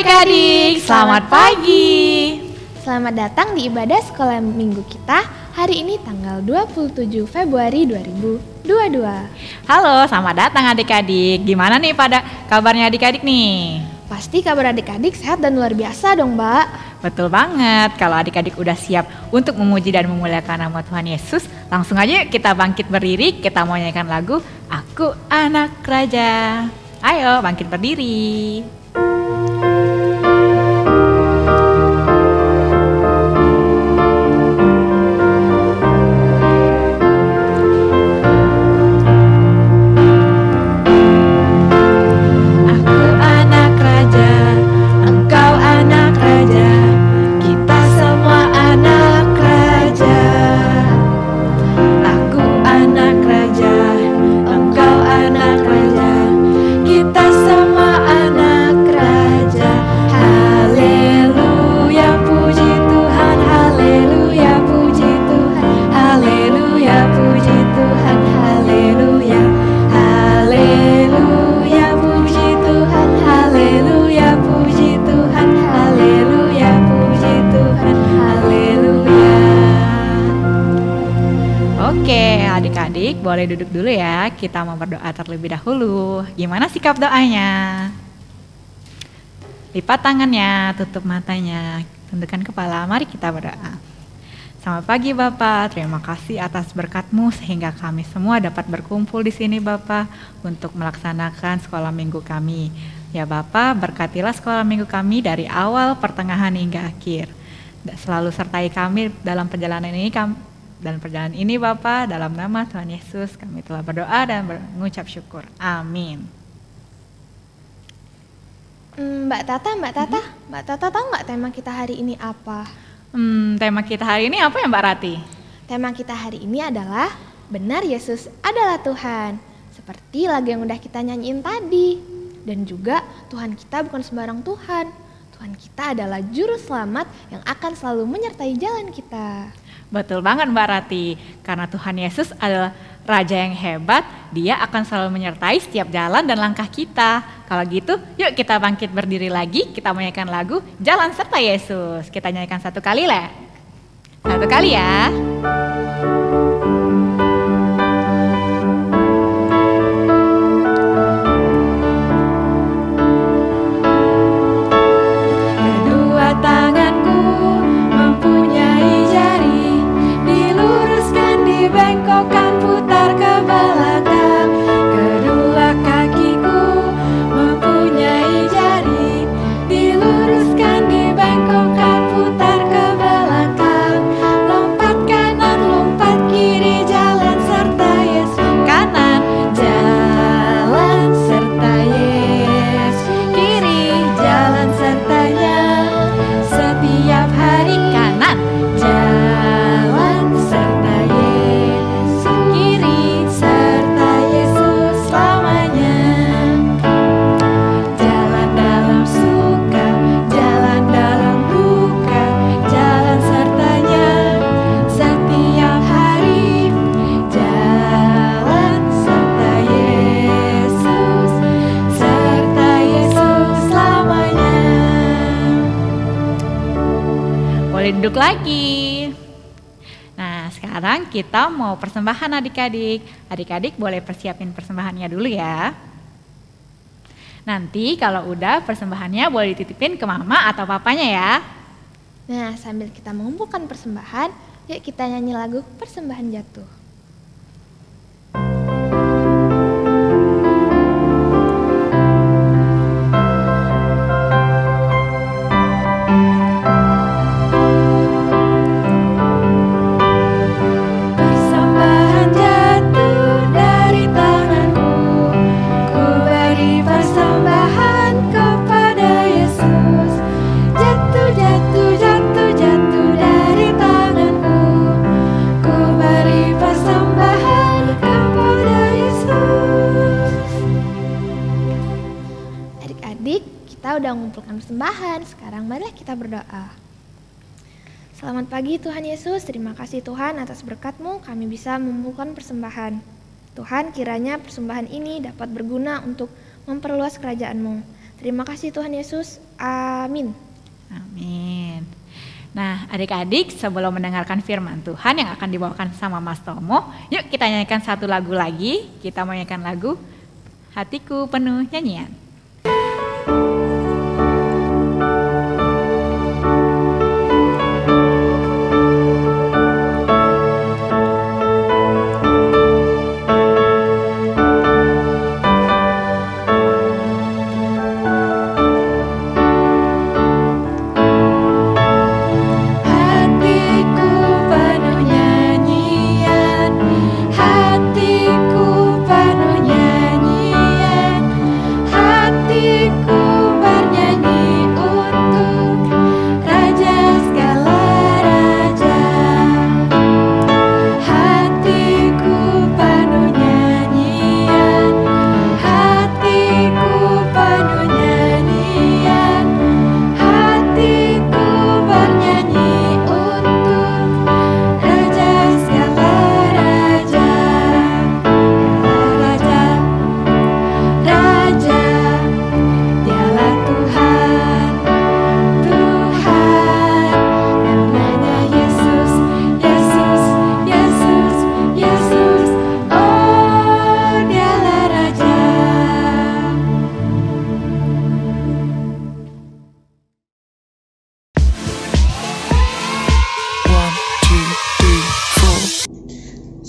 adik-adik, selamat pagi. Selamat datang di ibadah sekolah minggu kita hari ini tanggal 27 Februari 2022. Halo, selamat datang adik-adik. Gimana nih pada kabarnya adik-adik nih? Pasti kabar adik-adik sehat dan luar biasa dong, Mbak. Betul banget, kalau adik-adik udah siap untuk memuji dan memuliakan nama Tuhan Yesus, langsung aja kita bangkit berdiri, kita mau nyanyikan lagu Aku Anak Raja. Ayo bangkit berdiri. Adik-adik boleh duduk dulu ya, kita mau berdoa terlebih dahulu. Gimana sikap doanya? Lipat tangannya, tutup matanya, tundukkan kepala, mari kita berdoa. Selamat pagi Bapak, terima kasih atas berkat-Mu sehingga kami semua dapat berkumpul di sini Bapak untuk melaksanakan sekolah minggu kami. Ya Bapak, berkatilah sekolah minggu kami dari awal, pertengahan hingga akhir. Selalu sertai kami dalam perjalanan ini Bapa, dalam nama Tuhan Yesus kami telah berdoa dan mengucap syukur. Amin. Mbak Tata tahu nggak tema kita hari ini apa? Tema kita hari ini apa ya Mbak Rati? Tema kita hari ini adalah Benar Yesus adalah Tuhan. Seperti lagu yang udah kita nyanyiin tadi. Dan juga Tuhan kita bukan sembarang Tuhan. Tuhan kita adalah juru selamat yang akan selalu menyertai jalan kita. Betul banget Mbak Rati, karena Tuhan Yesus adalah Raja yang hebat, Dia akan selalu menyertai setiap jalan dan langkah kita. Kalau gitu, yuk kita bangkit berdiri lagi, kita menyanyikan lagu Jalan Serta Yesus. Kita nyanyikan satu kali lah. Satu kali ya. Bengkokkan putar ke belakang. Kedua kakiku mempunyai jari. Diluruskan, dibengkokkan, putar ke belakang. Lompat kanan, lompat kiri, jalan serta Yesus. Kanan, jalan serta Yesus. Kiri, jalan sertanya. Setiap hari kanan, jalan serta Yesus. Kiri serta Yesus selamanya. Jalan dalam suka, jalan dalam duka, jalan sertanya setiap hari. Jalan serta Yesus selamanya. Boleh duduk lagi. Nah, sekarang kita mau persembahan adik-adik. Adik-adik boleh persiapin persembahannya dulu ya. Nanti kalau udah persembahannya boleh dititipin ke mama atau papanya ya. Nah, sambil kita mengumpulkan persembahan, yuk kita nyanyi lagu Persembahan Jatuh. Persembahan jatuh dari tanganku, ku beri persembahan kepada Yesus. Jatuh, jatuh, jatuh, jatuh dari tanganku, ku beri persembahan kepada Yesus. Adik-adik, kita udah mengumpulkan persembahan, sekarang marilah kita berdoa. Selamat pagi Tuhan Yesus, terima kasih Tuhan atas berkat-Mu kami bisa mengumpulkan persembahan. Tuhan, kiranya persembahan ini dapat berguna untuk memperluas kerajaan-Mu. Terima kasih Tuhan Yesus. Amin. Amin. Nah, adik-adik, sebelum mendengarkan firman Tuhan yang akan dibawakan sama Mas Tomo, yuk kita nyanyikan satu lagu lagi. Kita menyanyikan lagu Hatiku Penuh Nyanyian. Hatiku penuh nyanyian,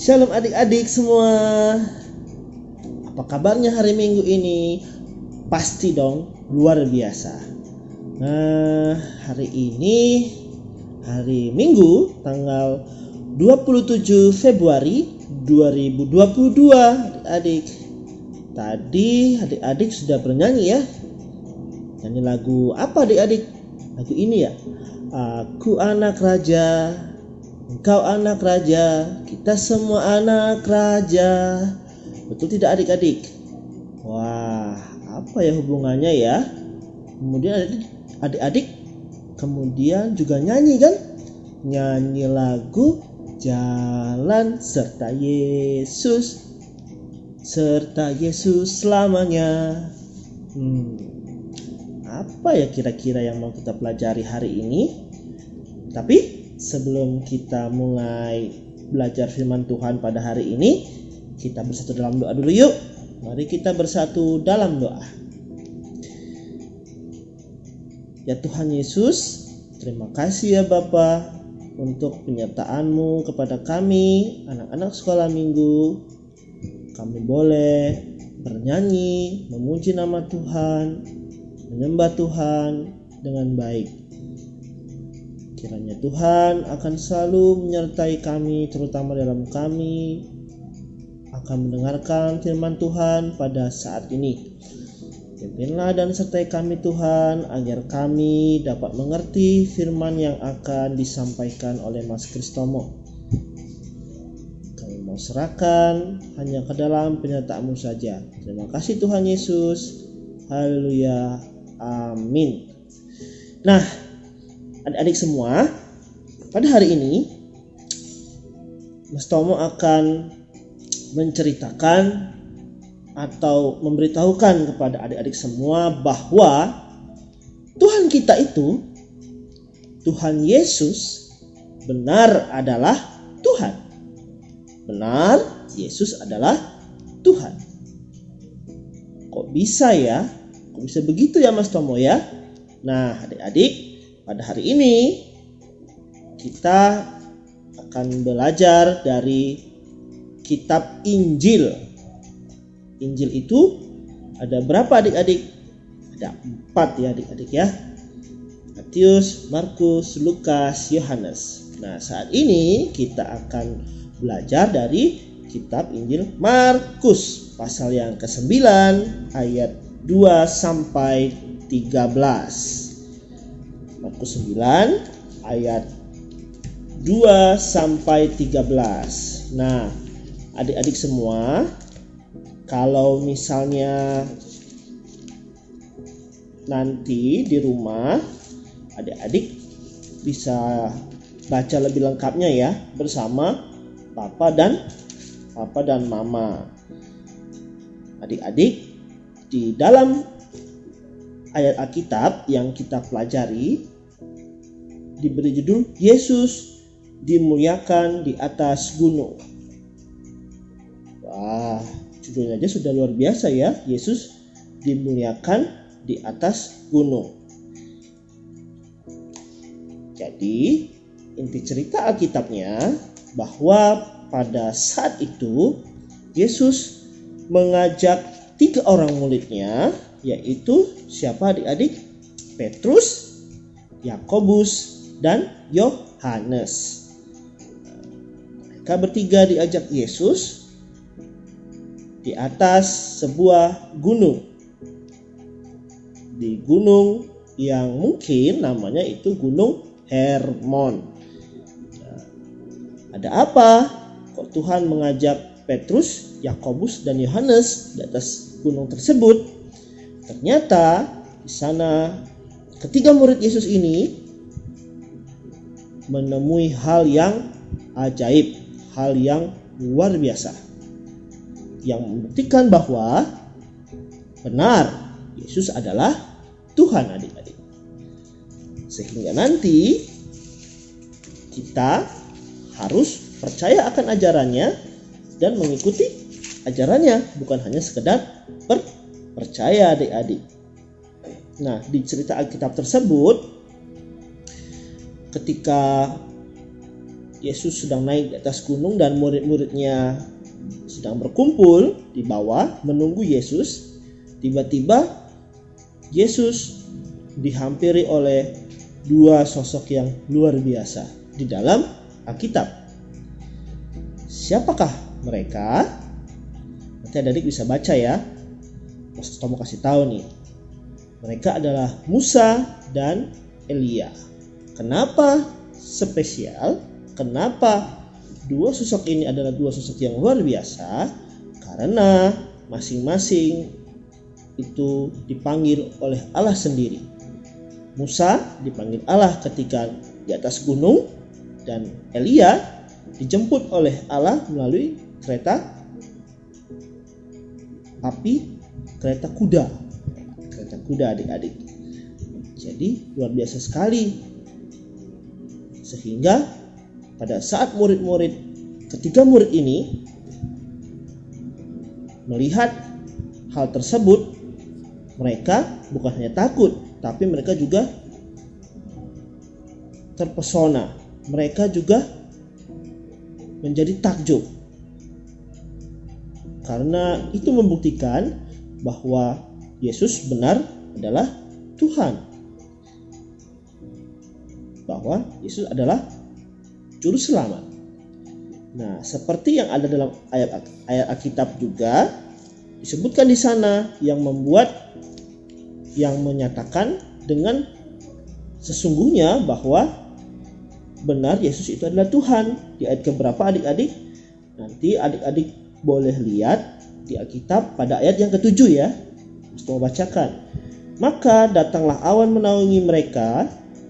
Shalom adik-adik semua. Apa kabarnya hari Minggu ini? Pasti dong luar biasa. Nah, hari ini hari Minggu tanggal 27 Februari 2022 adik-adik. Tadi adik-adik sudah bernyanyi ya. Nyanyi lagu apa adik-adik? Lagu ini ya. Aku anak raja, engkau anak raja, kita semua anak raja. Betul tidak adik-adik? Wah, apa ya hubungannya ya? Kemudian adik-adik kemudian juga nyanyi kan? Nyanyi lagu Jalan serta Yesus selamanya. Apa ya kira-kira yang mau kita pelajari hari ini? Tapi sebelum kita mulai belajar firman Tuhan pada hari ini, kita bersatu dalam doa dulu yuk. Mari kita bersatu dalam doa. Ya Tuhan Yesus, terima kasih ya Bapa untuk penyertaan-Mu kepada kami, anak-anak sekolah minggu. Kami boleh bernyanyi, memuji nama Tuhan, menyembah Tuhan dengan baik. Kiranya Tuhan akan selalu menyertai kami, terutama dalam kami akan mendengarkan firman Tuhan pada saat ini. Pimpinlah dan sertai kami Tuhan, agar kami dapat mengerti firman yang akan disampaikan oleh Mas Kristomo. Kami mau serahkan hanya ke dalam penyertaan-Mu saja. Terima kasih Tuhan Yesus. Haleluya. Amin. Nah, adik-adik semua, pada hari ini Mas Tomo akan menceritakan atau memberitahukan kepada adik-adik semua bahwa Tuhan kita itu, Tuhan Yesus, benar adalah Tuhan. Benar, Yesus adalah Tuhan. Kok bisa ya? Kok bisa begitu ya Mas Tomo ya? Nah, adik-adik, pada hari ini kita akan belajar dari kitab Injil. Injil itu ada berapa adik-adik? Ada 4 ya adik-adik ya. Matius, Markus, Lukas, Yohanes. Nah, saat ini kita akan belajar dari kitab Injil Markus pasal yang ke-9 ayat 2 sampai 13. Markus 9 ayat 2 sampai 13. Nah, adik-adik semua, kalau misalnya nanti di rumah adik-adik bisa baca lebih lengkapnya ya bersama papa dan mama. Adik-adik di dalam ayat Alkitab yang kita pelajari diberi judul Yesus dimuliakan di atas gunung. Wah, judulnya aja sudah luar biasa ya. Yesus dimuliakan di atas gunung. Jadi, inti cerita Alkitabnya bahwa pada saat itu Yesus mengajak 3 orang muridnya, yaitu siapa adik-adik? Petrus, Yakobus, dan Yohanes. Mereka bertiga diajak Yesus di atas sebuah gunung. Di gunung yang mungkin namanya itu Gunung Hermon. Nah, ada apa? Kok Tuhan mengajak Petrus, Yakobus, dan Yohanes di atas gunung tersebut? Ternyata di sana ketiga murid Yesus ini menemui hal yang ajaib, hal yang luar biasa, yang membuktikan bahwa benar Yesus adalah Tuhan, adik-adik. Sehingga nanti kita harus percaya akan ajarannya dan mengikuti ajarannya, bukan hanya sekedar percaya, adik-adik. Nah, di cerita Alkitab tersebut, ketika Yesus sedang naik di atas gunung dan murid-muridnya sedang berkumpul di bawah menunggu Yesus, tiba-tiba Yesus dihampiri oleh 2 sosok yang luar biasa di dalam Alkitab. Siapakah mereka? Nanti adik bisa baca ya. Mas Tomo kasih tahu nih. Mereka adalah Musa dan Elia. Kenapa spesial? Kenapa 2 sosok ini adalah 2 sosok yang luar biasa? Karena masing-masing itu dipanggil oleh Allah sendiri. Musa dipanggil Allah ketika di atas gunung, dan Elia dijemput oleh Allah melalui kereta api, kereta kuda adik-adik. Jadi luar biasa sekali. Sehingga pada saat ketiga murid ini melihat hal tersebut, mereka bukan hanya takut, tapi mereka juga terpesona. Mereka juga menjadi takjub. Karena itu membuktikan bahwa Yesus benar adalah Tuhan. Bahwa Yesus adalah juru selamat. Nah, seperti yang ada dalam ayat Alkitab juga disebutkan di sana, yang menyatakan dengan sesungguhnya bahwa benar Yesus itu adalah Tuhan. Di ayat keberapa adik-adik? Nanti adik-adik boleh lihat di Alkitab pada ayat yang ke-7 ya. Saya bacakan. Maka datanglah awan menaungi mereka,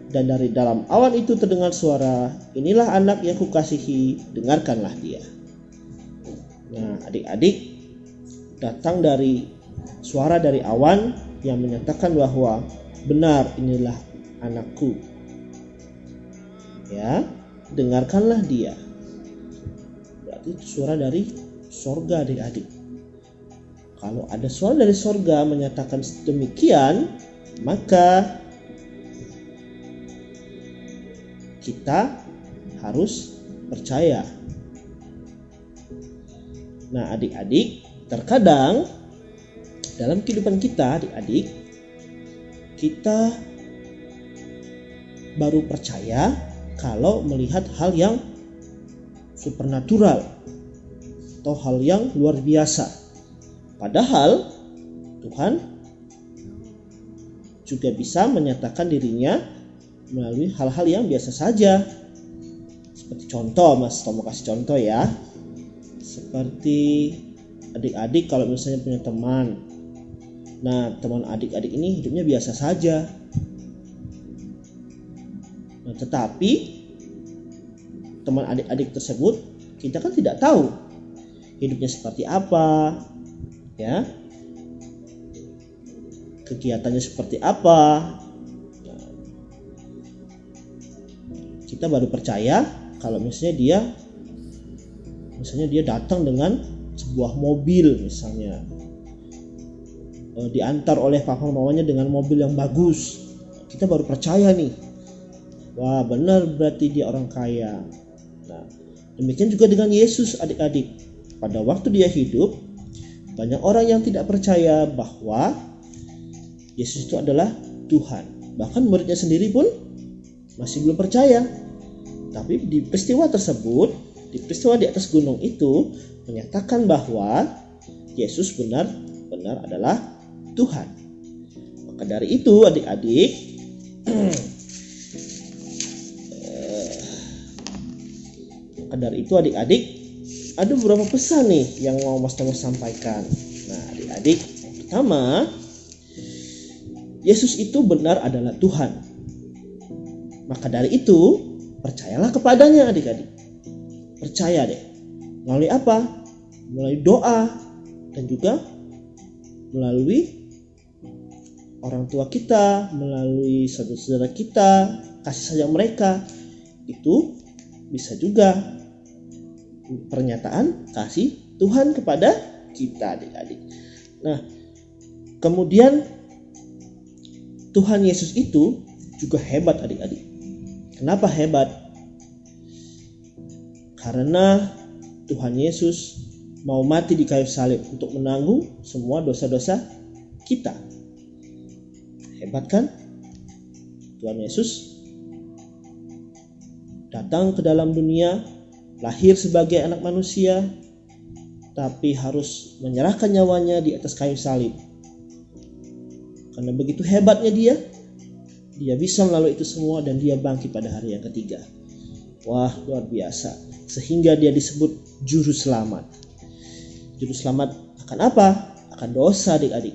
dan dari dalam awan itu terdengar suara, inilah anak yang kukasihi, dengarkanlah dia. Nah, adik-adik, datang dari suara dari awan yang menyatakan bahwa benar inilah anakku. Ya, dengarkanlah dia. Berarti itu suara dari sorga, adik-adik. Kalau ada suara dari sorga menyatakan demikian, maka kita harus percaya. Nah, adik-adik, terkadang dalam kehidupan kita, adik-adik, kita baru percaya kalau melihat hal yang supernatural atau hal yang luar biasa. Padahal Tuhan juga bisa menyatakan dirinya melalui hal-hal yang biasa saja. Seperti contoh, Mas Tomo kasih contoh ya. Seperti adik-adik kalau misalnya punya teman. Nah, teman adik-adik ini hidupnya biasa saja. Nah, tetapi teman adik-adik tersebut kita kan tidak tahu hidupnya seperti apa, ya. kegiatannya seperti apa. Nah, kita baru percaya kalau misalnya dia datang dengan sebuah mobil, misalnya diantar oleh papa mamanya dengan mobil yang bagus. Kita baru percaya nih, wah benar berarti dia orang kaya. Nah, demikian juga dengan Yesus adik-adik. Pada waktu dia hidup, banyak orang yang tidak percaya bahwa Yesus itu adalah Tuhan. Bahkan muridnya sendiri pun masih belum percaya. Tapi di peristiwa tersebut, di peristiwa di atas gunung itu menyatakan bahwa Yesus benar-benar adalah Tuhan. Maka dari itu adik-adik, ada beberapa pesan nih yang mau Mas Thomas sampaikan. Nah, adik-adik, yang pertama, Yesus itu benar adalah Tuhan. Maka dari itu, percayalah kepadanya adik-adik. Percaya deh. Melalui apa? Melalui doa dan juga melalui orang tua kita, melalui saudara-saudara kita, kasih sayang mereka. Itu bisa juga pernyataan kasih Tuhan kepada kita adik-adik. Nah, kemudian Tuhan Yesus itu juga hebat adik-adik. Kenapa hebat? Karena Tuhan Yesus mau mati di kayu salib untuk menanggung semua dosa-dosa kita. Hebat kan? Tuhan Yesus datang ke dalam dunia, lahir sebagai anak manusia, tapi harus menyerahkan nyawanya di atas kayu salib. Karena begitu hebatnya dia bisa melalui itu semua dan dia bangkit pada hari yang ketiga. Wah, luar biasa. Sehingga dia disebut juru selamat. Juru selamat akan apa? Akan dosa adik-adik.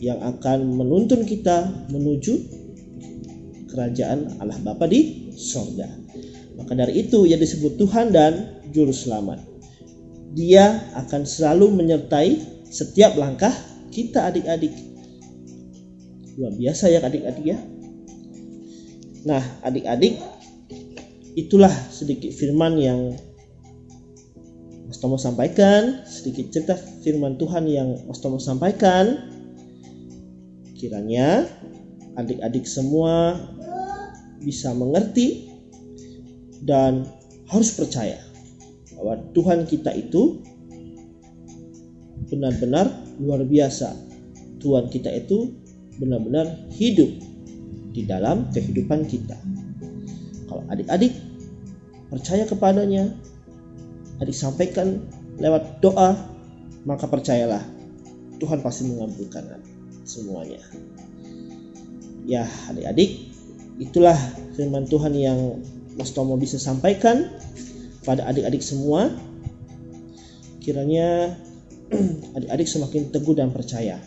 Yang akan menuntun kita menuju kerajaan Allah Bapa di sorga. Maka dari itu ia disebut Tuhan dan Juru Selamat. Dia akan selalu menyertai setiap langkah kita adik-adik. Luar biasa ya adik-adik ya. Nah adik-adik, itulah sedikit firman yang Mas Thomas sampaikan. Sedikit cerita firman Tuhan yang Mas Thomas sampaikan. Kiranya adik-adik semua bisa mengerti dan harus percaya bahwa Tuhan kita itu benar-benar luar biasa. Tuhan kita itu benar-benar hidup di dalam kehidupan kita. Kalau adik-adik percaya kepadanya, adik sampaikan lewat doa, maka percayalah Tuhan pasti mengabulkan semuanya. Ya adik-adik, itulah firman Tuhan yang Mas Tomo bisa sampaikan pada adik-adik semua. Kiranya adik-adik semakin teguh dan percaya.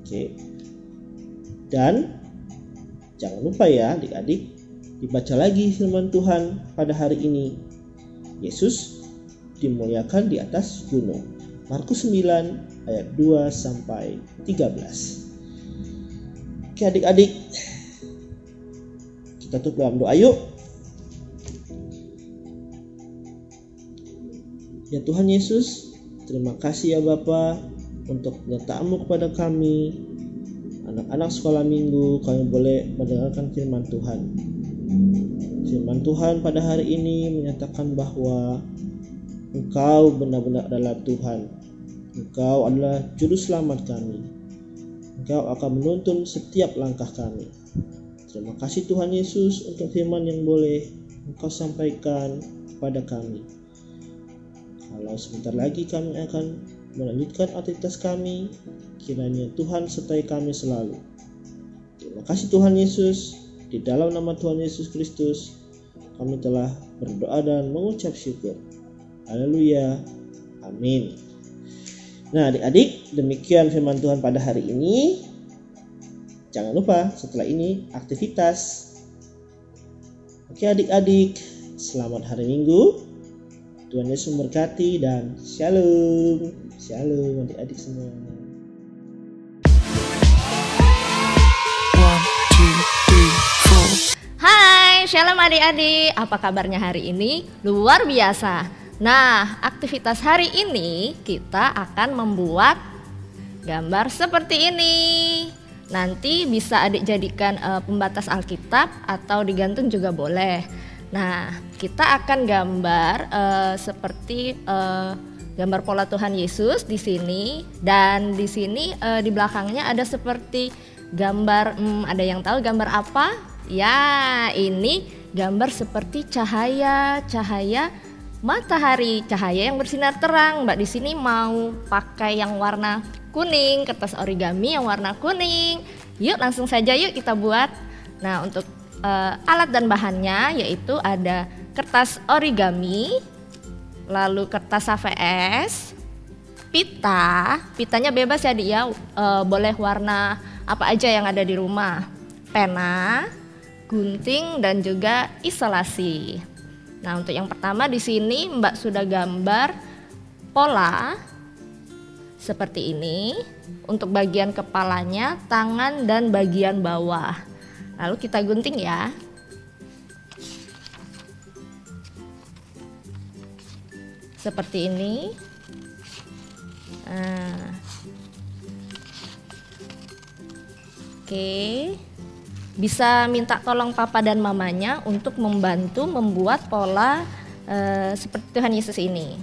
Oke. Dan jangan lupa ya adik-adik, dibaca lagi firman Tuhan pada hari ini. Yesus dimuliakan di atas gunung. Markus 9 ayat 2 sampai 13. Oke adik-adik, kita tutup dalam doa yuk. Ya Tuhan Yesus, terima kasih ya Bapa untuk penyertaan-Mu kepada kami, anak-anak sekolah minggu. Kami boleh mendengarkan firman Tuhan. Firman Tuhan pada hari ini menyatakan bahwa Engkau benar-benar adalah Tuhan. Engkau adalah juru selamat kami. Engkau akan menuntun setiap langkah kami. Terima kasih Tuhan Yesus untuk firman yang boleh Engkau sampaikan kepada kami. Kalau sebentar lagi kami akan melanjutkan aktivitas kami, kiranya Tuhan sertai kami selalu. Terima kasih Tuhan Yesus. Di dalam nama Tuhan Yesus Kristus kami telah berdoa dan mengucap syukur. Haleluya. Amin. Nah adik-adik, demikian firman Tuhan pada hari ini. Jangan lupa setelah ini aktivitas. Oke adik-adik, selamat hari Minggu. Tuhan Yesus memberkati dan shalom. Shalom adik-adik semua. Hai, shalom adik-adik. Apa kabarnya hari ini? Luar biasa. Nah, aktivitas hari ini kita akan membuat gambar seperti ini. Nanti bisa adik jadikan pembatas Alkitab atau digantung juga boleh. Nah, kita akan gambar seperti gambar pola Tuhan Yesus di sini, dan di sini di belakangnya ada seperti gambar, ada yang tahu gambar apa? Ya, ini gambar seperti cahaya matahari, cahaya yang bersinar terang. Mbak di sini mau pakai yang warna kuning, kertas origami yang warna kuning. Yuk langsung saja yuk kita buat. Nah, untuk alat dan bahannya yaitu ada kertas origami, lalu kertas HVS, pitanya bebas ya Dik ya, boleh warna apa aja yang ada di rumah, pena, gunting, dan juga isolasi. Nah, untuk yang pertama di sini Mbak sudah gambar pola seperti ini untuk bagian kepalanya, tangan, dan bagian bawah. Lalu kita gunting ya. Seperti ini. Nah. Oke. Bisa minta tolong papa dan mamanya untuk membantu membuat pola seperti Tuhan Yesus ini.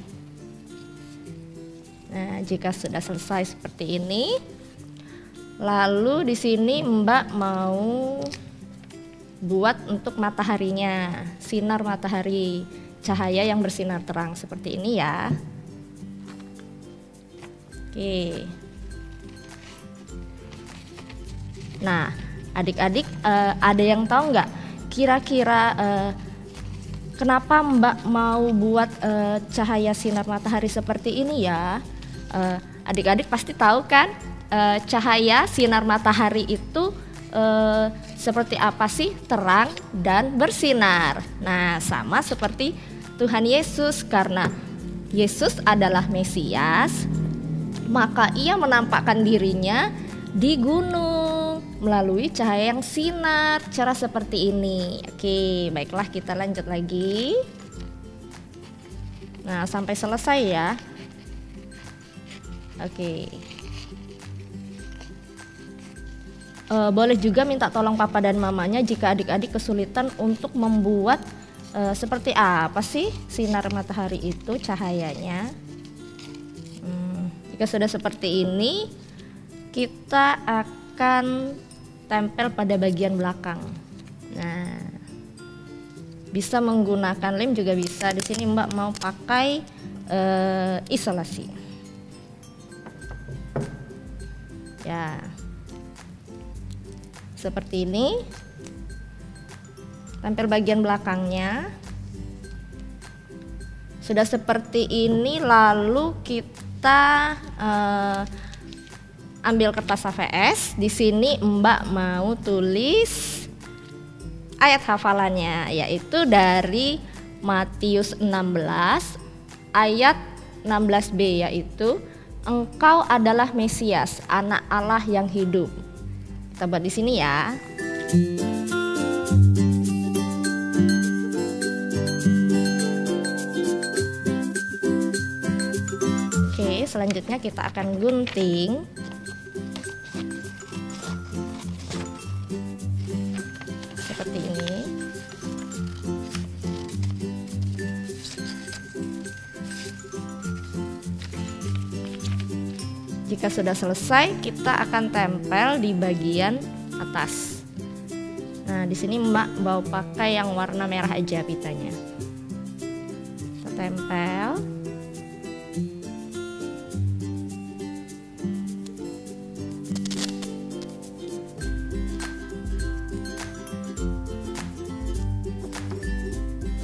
Nah, jika sudah selesai seperti ini, lalu di sini Mbak mau buat untuk mataharinya, sinar matahari, cahaya yang bersinar terang seperti ini ya. Oke. Nah, adik-adik ada yang tahu nggak kira-kira kenapa Mbak mau buat cahaya sinar matahari seperti ini ya? Adik-adik pasti tahu kan cahaya sinar matahari itu seperti apa sih? Terang dan bersinar. Nah, sama seperti Tuhan Yesus, karena Yesus adalah Mesias, maka ia menampakkan dirinya di gunung melalui cahaya yang sinar, cara seperti ini. Oke, baiklah kita lanjut lagi. Nah, sampai selesai ya. Oke. Boleh juga minta tolong papa dan mamanya jika adik-adik kesulitan untuk membuat seperti apa sih sinar matahari itu cahayanya. Jika sudah seperti ini, kita akan tempel pada bagian belakang. Nah, bisa menggunakan lem juga bisa. Di sini Mbak mau pakai isolasi. Ya, seperti ini. Tempel bagian belakangnya. Sudah seperti ini, lalu kita ambil kertas HVS. Di sini Mbak mau tulis ayat hafalannya, yaitu dari Matius 16 ayat 16b, yaitu Engkau adalah Mesias, Anak Allah yang hidup. Kita buat di sini ya. Oke, selanjutnya kita akan gunting. Seperti ini. Jika sudah selesai, kita akan tempel di bagian atas. Nah, di sini Mbak mau pakai yang warna merah aja pitanya. Kita tempel.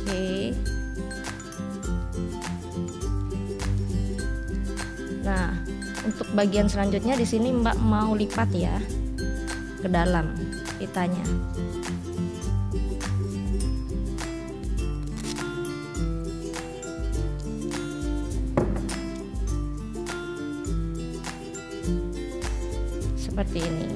Oke. Nah, untuk bagian selanjutnya di sini Mbak mau lipat ya ke dalam pitanya. Seperti ini.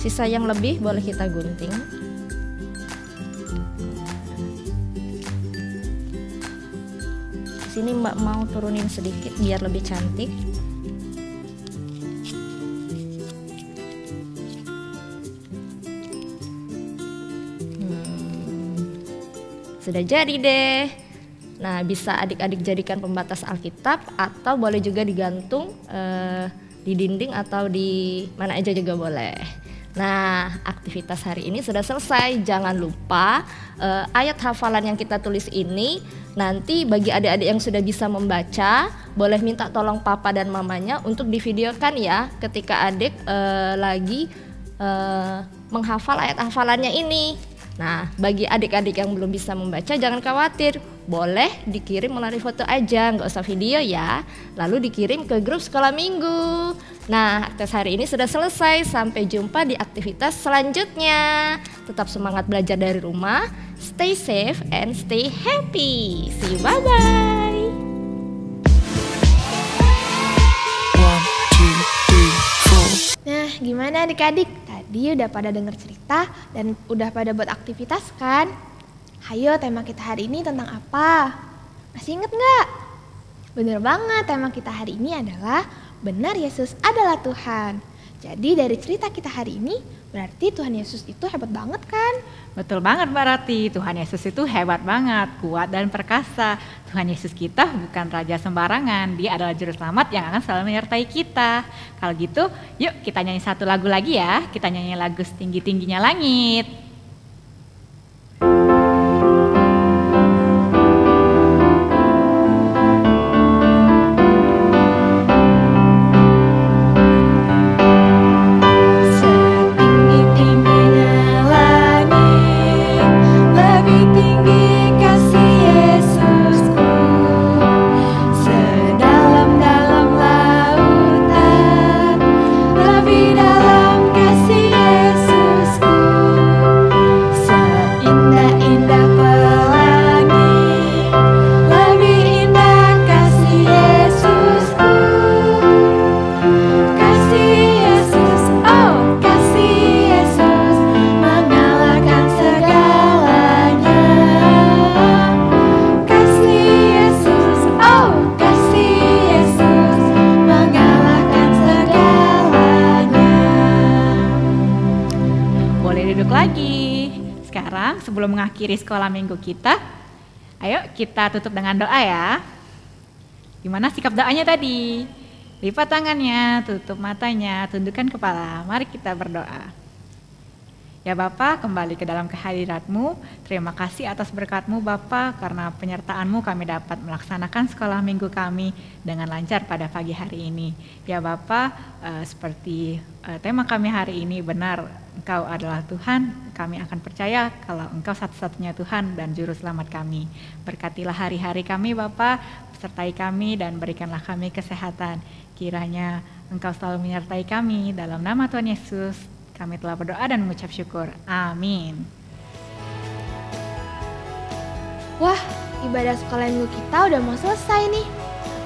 Sisa yang lebih boleh kita gunting. Di sini Mbak mau turunin sedikit biar lebih cantik. Sudah jadi deh. Nah, bisa adik-adik jadikan pembatas Alkitab atau boleh juga digantung di dinding atau di mana aja juga boleh. Nah, aktivitas hari ini sudah selesai. Jangan lupa ayat hafalan yang kita tulis ini nanti bagi adik-adik yang sudah bisa membaca, boleh minta tolong papa dan mamanya untuk divideokan ya ketika adik lagi menghafal ayat hafalannya ini. Nah, bagi adik-adik yang belum bisa membaca jangan khawatir, boleh dikirim melalui foto aja, nggak usah video ya. Lalu dikirim ke grup sekolah minggu. Nah, aktivitas hari ini sudah selesai, sampai jumpa di aktivitas selanjutnya. Tetap semangat belajar dari rumah, stay safe and stay happy. See you, bye-bye. 1, 2, 3, 4. Nah, gimana adik-adik? Tadi udah pada denger cerita dan udah pada buat aktivitas kan? Hayo, tema kita hari ini tentang apa? Masih inget nggak? Bener banget, tema kita hari ini adalah benar Yesus adalah Tuhan. Jadi dari cerita kita hari ini, berarti Tuhan Yesus itu hebat banget kan? Betul banget Mbak Rati, Tuhan Yesus itu hebat banget, kuat dan perkasa. Tuhan Yesus kita bukan raja sembarangan, dia adalah juru selamat yang akan selalu menyertai kita. Kalau gitu, yuk kita nyanyi satu lagu lagi ya, kita nyanyi lagu Setinggi-tingginya Langit. Sebelum mengakhiri sekolah minggu kita, ayo kita tutup dengan doa ya. Gimana sikap doanya tadi? Lipat tangannya, tutup matanya, tundukkan kepala. Mari kita berdoa. Ya Bapa, kembali ke dalam kehadirat-Mu. Terima kasih atas berkat-Mu Bapa, karena penyertaan-Mu kami dapat melaksanakan sekolah minggu kami dengan lancar pada pagi hari ini. Ya Bapa, seperti tema kami hari ini, benar Engkau adalah Tuhan, kami akan percaya kalau Engkau satu-satunya Tuhan dan Juru Selamat kami. Berkatilah hari-hari kami Bapa, sertai kami dan berikanlah kami kesehatan. Kiranya Engkau selalu menyertai kami, dalam nama Tuhan Yesus kami telah berdoa dan mengucap syukur. Amin. Wah, ibadah sekolah minggu kita udah mau selesai nih.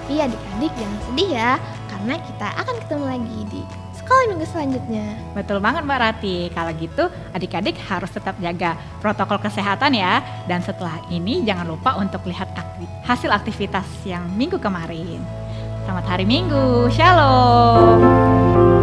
Tapi adik-adik jangan sedih ya, karena kita akan ketemu lagi di sekolah minggu selanjutnya. Betul banget Mbak Rati. Kalau gitu adik-adik harus tetap jaga protokol kesehatan ya. Dan setelah ini jangan lupa untuk lihat hasil aktivitas yang minggu kemarin. Selamat hari Minggu. Shalom.